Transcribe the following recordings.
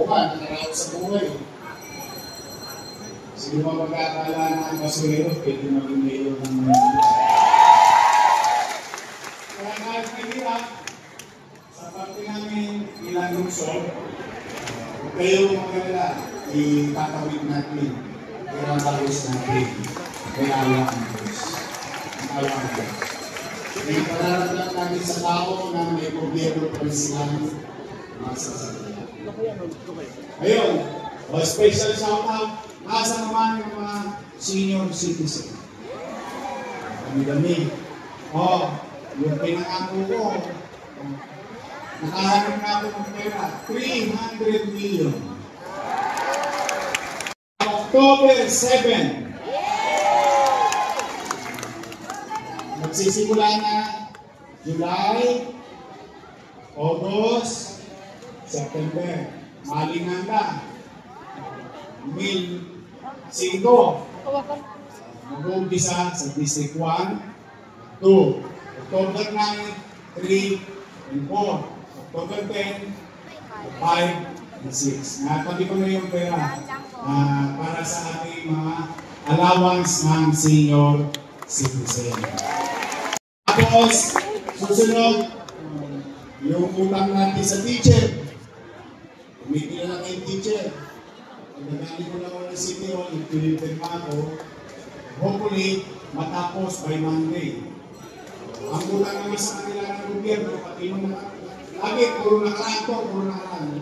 Ako ba, nakaraos sa buhay. Sino ba mag-aakala na ang basurero, pwede maging mayor ng Manila? Kaya kahit mahirap, sa parte namin ilang lungsod, huwag kayong mag-alala, itatawid natin, itatawid natin, kaya awa ang Diyos. Awa ang Diyos. May pararamdaman natin sa tao na may gobyerno pa rin silang masasakyan. Ayun, special shout out. Nasa naman yung mga senior citizen. Dami-dami. Yung pinangako ko, nakahanap na ako ng pera, 300 million. October 7. Magsisimula na July, August, September. Malingan na. Mil 5. Mag-uumpisa sa District 1, 2, October 9, 3, and 4, October 10, 5, and 6. Natabi ko na yung pera para sa ating mga allowance ng senior citizen. Tapos, susunod, yung utang natin sa teacher. Kumiti na lang yung teacher. Pagdagali ko lang ng City Hall, ipilipirma ako. Hopefully, matapos by Monday. Ang utang naman sa kanila ng gobyerno, pati yung lagi, puro nakaraan to, puro nakaraan.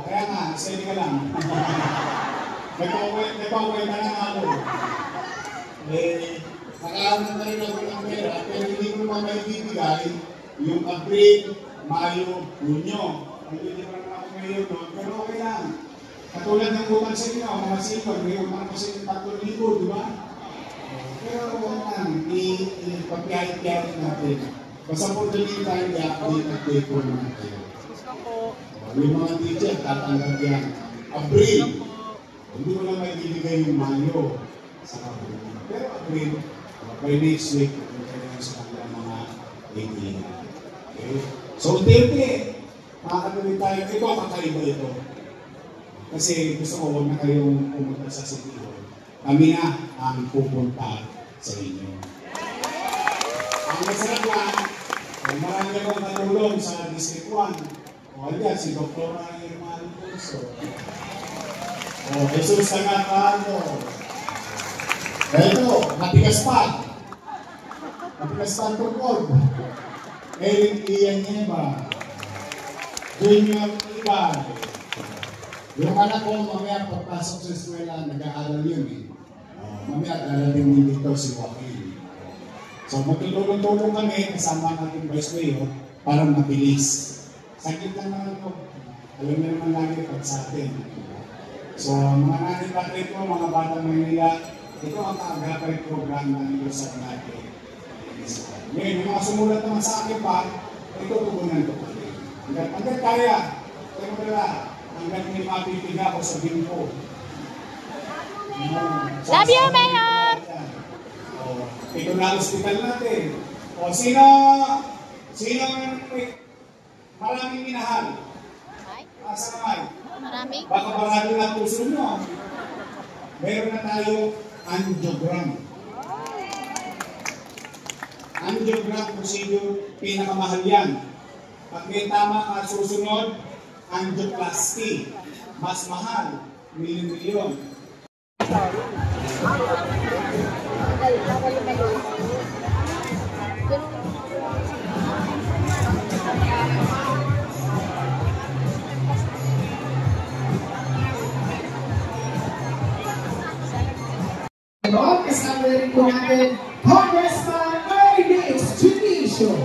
Kaya nga, steady ka lang. Nagpaway na lang ako. Nakaraan na rin ako ng pera, pero hindi ko naman may bibigay yung April, Mayo, Junyo. Hindi pa naman ako ngayon doon, pero okay lang. Katulad ng utang sa inyo, mga sipag, may utang kasi 3,000, di ba? Pero wala lang, ipagpiyahit-piyahit natin. Basta po dali tayo, i-update ko naman kayo. Yung mga teacher, tatanggap yan. April, hindi ko lang may bibigay yung Mayo sa April. Pero April, by next week, ito kayo sa kanilang mga meeting. Okay? So, unti-unti, makakatuloy tayo. Ito, kakaiba ito. Kasi gusto ko huwag na kayong pumunta sa City Hall. Kami na ang pupunta sa inyo. Ang masarap lang, marami akong natulong sa District 1. O, ayan, si Dr. Irma Alfonso. O, Jesus Tagapano. Ito, matigas pa. Matigas pa ang tungkol. Eric Ian Nieva. Junior Ibay. Yung anak ko, mamaya pagpasok sa eskwela, nag-aaral yun eh. Mamaya, darating din dito si Joaquin. So, magtulong-tulong kami, kasama natin Vice Mayor, para mabilis. Sakit lang naman ito. Alam niyo naman lagi pag sa atin. So, mga natin bakit ko, mga batang Maynila, ito ang kaagapay program na nilusan natin. Ngayon, yung mga sumulat naman sa akin pa, ito tugunan ko. Hanggang kaya, ito mo pala, hanggang may mapipiga ko sa bingko. Love you, Mayor! Ito na hospital natin. O, sino maraming minahal? Asa naman? Maraming? Baka marami na puso nyo. Meron na tayo angiogram. Angiogram procedure, pinakamahal yan. Pag may tama ka susunod, angioplasty. Mas mahal, milyon-milyon. Kasama rin po natin, Congressman Ernest Junicio.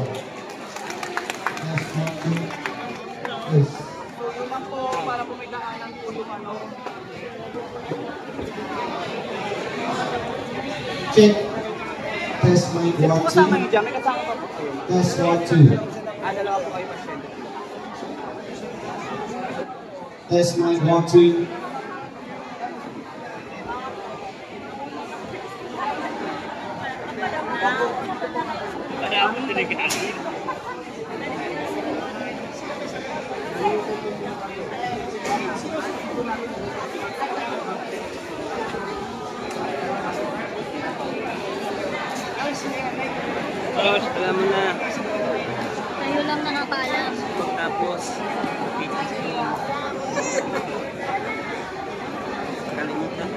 Para pumigaanan po yung ano. Check. Test mic 1, 2. Kasama nyo dyan, may kasama pa po kayo. Test 1, 2. Dalawa po kayo pasyente. Test mic 1, 2. Madami tinigil. nakakaalam. Tapos, kalimutan.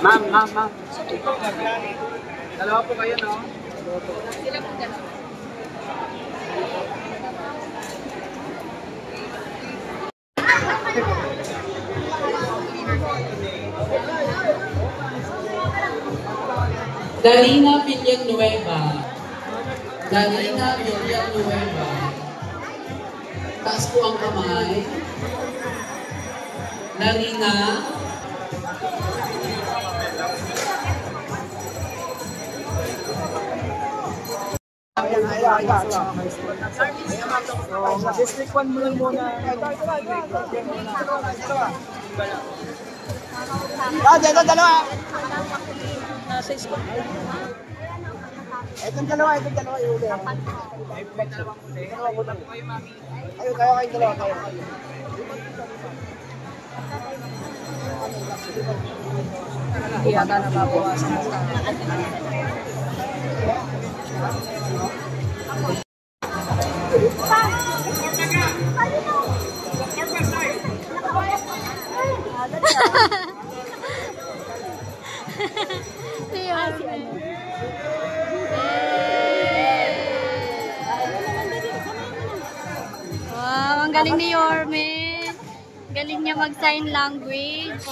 Ma'am. Dalawa po kayo, no? Sila po dalawa. Darina Villanueva. Darina Villanueva. Taas po ang kamay. Darina. District 1 mo lang muna. Dito, dalawa. Nasa school. Itong dalawa yung uli. Dalawa muna po kayo, mami. Kayo, dalawa, kayo. Yata na mabawasan na sa Wow, ang galing ni Yorme. Galing niya mag-sign language.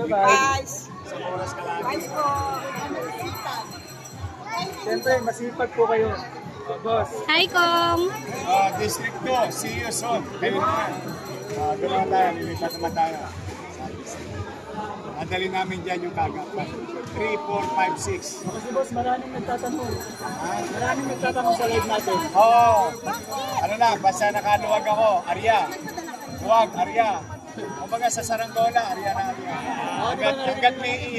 guys. Guys po. Siyempre, masipag po kayo. Boss. Hi, Kong! District 2, see you soon. Kayo naman. Doon naman tayo, lilipat naman tayo. Madali namin dyan yung kagapan. 3, 4, 5, 6. Kasi boss, maraming nagtatanong. Maraming nagtatanong sa live natin. Oo. Ano na, basta nakaluwag ako. Arya. Huwag, Arya. Kumbaga sa Saranggola, Arya na Arya. Hanggat may,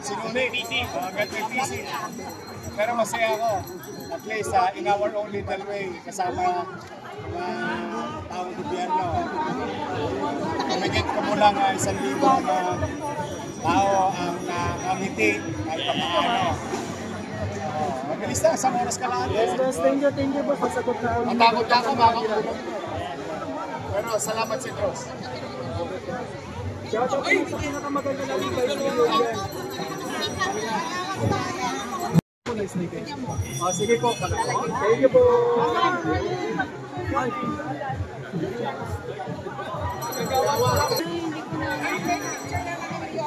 sinuli, PC. Hanggat may PC. Pero masaya ako. At least, in our own little way, kasama mga taong gobyerno. Kumigit ko mo lang 1,000 na tao ang nakamiti kahit pa paano. Mabilis na, sa oras ka lang. Yes, boss. Thank you boss. Pasagot na ako. Matakot ka ako, makakulong. Pero salamat sa Diyos. Shoutout po sa pinakamaganda na live video yan. Sige po. Thank you po.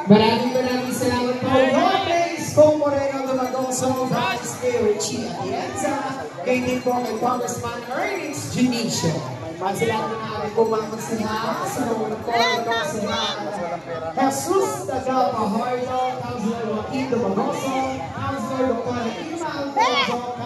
Maraming salamat po. Lopez, Kong Moreno Lumagoso, Vice Mayor Richie Atienza, kay din po kay Congressman Ernest Junicio. Masalamat na natin po mga kasihan sa mga kasihan. Jesus Tagal Pahardo, Councilor Joaquin Lumagoso, Councilor Dr. Ima Alfonso,